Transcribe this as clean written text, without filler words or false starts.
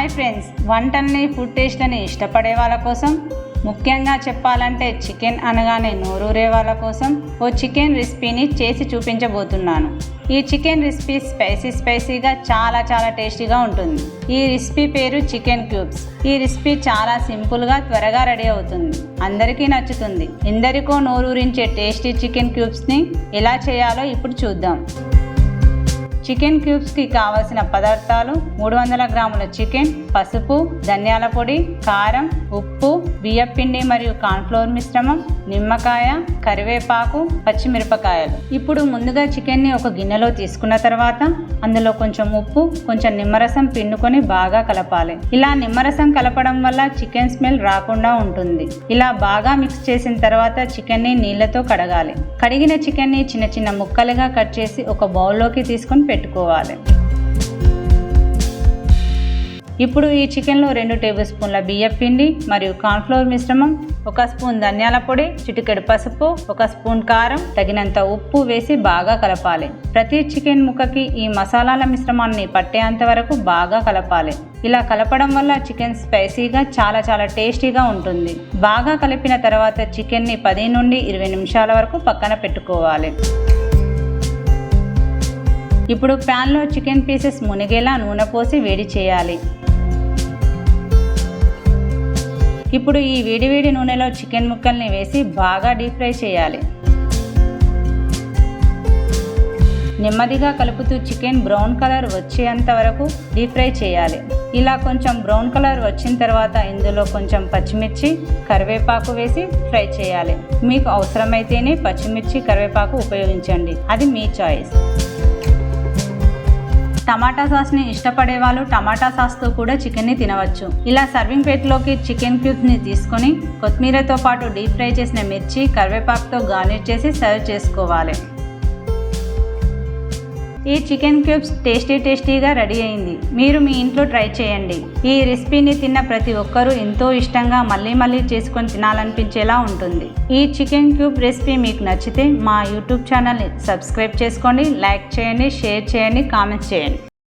Hi friends, వంటల్ని food టేస్ట్ని ఇష్టపడే వాళ్ళ కోసం, ముఖ్యంగా చెప్పాలంటే చికెన్ అనగానే నోరూరే వాళ్ళ కోసం ఓ చికెన్ రెసిపీని చేసి చూపించబోతున్నాను. ఈ చికెన్ రెసిపీ స్పైసీగా చాలా టేస్టీగా ఉంటుంది. ఈ రెసిపీ పేరు చికెన్ క్యూబ్స్. ఈ రెసిపీ చాలా సింపుల్గా త్వరగా రెడీ అవుతుంది, అందరికీ నచ్చుతుంది. ఎందరికో నోరూరించే టేస్టీ చికెన్ క్యూబ్స్ని ఎలా చేయాలో ఇప్పుడు చూద్దాం. చికెన్ క్యూబ్స్కి కావలసిన పదార్థాలు: 300 గ్రాముల చికెన్, పసుపు, ధనియాల పొడి, కారం, ఉప్పు, బియ్యపిండి మరియు కార్న్ఫ్లోర్ మిశ్రమం, నిమ్మకాయ, కరివేపాకు, పచ్చిమిరపకాయలు. ఇప్పుడు ముందుగా చికెన్ని ఒక గిన్నెలో తీసుకున్న తర్వాత అందులో కొంచెం ఉప్పు, కొంచెం నిమ్మరసం పిండుకొని బాగా కలపాలి. ఇలా నిమ్మరసం కలపడం వల్ల చికెన్ స్మెల్ రాకుండా ఉంటుంది. ఇలా బాగా మిక్స్ చేసిన తర్వాత చికెన్ని నీళ్లతో కడగాలి. కడిగిన చికెన్ని చిన్న ముక్కలుగా కట్ చేసి ఒక బౌల్లోకి తీసుకొని పెట్టుకోవాలి. ఇప్పుడు ఈ చికెన్లో 2 టేబుల్ స్పూన్ల బియ్యపిండి మరియు కార్న్ఫ్లోర్ మిశ్రమం, 1 స్పూన్ ధనియాల పొడి, చిటికెడు పసుపు, 1 స్పూన్ కారం, తగినంత ఉప్పు వేసి బాగా కలపాలి. ప్రతి చికెన్ ముక్కకి ఈ మసాలాల మిశ్రమాన్ని పట్టేంత వరకు బాగా కలపాలి. ఇలా కలపడం వల్ల చికెన్ స్పైసీగా చాలా టేస్టీగా ఉంటుంది. బాగా కలిపిన తర్వాత చికెన్ని 10 నుండి 20 నిమిషాల వరకు పక్కన పెట్టుకోవాలి. ఇప్పుడు ప్యాన్లో చికెన్ పీసెస్ మునిగేలా నూనె పోసి వేడి చేయాలి. ఇప్పుడు ఈ వేడివేడి నూనెలో చికెన్ ముక్కల్ని వేసి బాగా డీప్ ఫ్రై చేయాలి. నెమ్మదిగా కలుపుతూ చికెన్ బ్రౌన్ కలర్ వచ్చేంత వరకు డీప్ ఫ్రై చేయాలి. ఇలా కొంచెం బ్రౌన్ కలర్ వచ్చిన తర్వాత ఇందులో కొంచెం పచ్చిమిర్చి, కరివేపాకు వేసి ఫ్రై చేయాలి. మీకు అవసరమైతేనే పచ్చిమిర్చి, కరివేపాకు ఉపయోగించండి, అది మీ చాయిస్. టమాటా సాస్ని ఇష్టపడే వాళ్ళు టమాటా సాస్తో కూడా చికెన్ని తినవచ్చు. ఇలా సర్వింగ్ ప్లేట్లోకి చికెన్ క్యూబ్స్ని తీసుకొని కొత్తిమీరతో పాటు డీప్ ఫ్రై చేసిన మిర్చి, కరివేపాకుతో గార్నిష్ చేసి సర్వ్ చేసుకోవాలి. ఈ చికెన్ క్యూబ్స్ టేస్టీగా రెడీ అయింది. మీరు మీ ఇంట్లో ట్రై చేయండి. ఈ రెసిపీని తిన్న ప్రతి ఒక్కరూ ఎంతో ఇష్టంగా మళ్ళీ చేసుకొని తినాలనిపించేలా ఉంటుంది. ఈ చికెన్ క్యూబ్ రెసిపీ మీకు నచ్చితే మా యూట్యూబ్ ఛానల్ని సబ్స్క్రైబ్ చేసుకోండి, లైక్ చేయండి, షేర్ చేయండి, కామెంట్స్ చేయండి.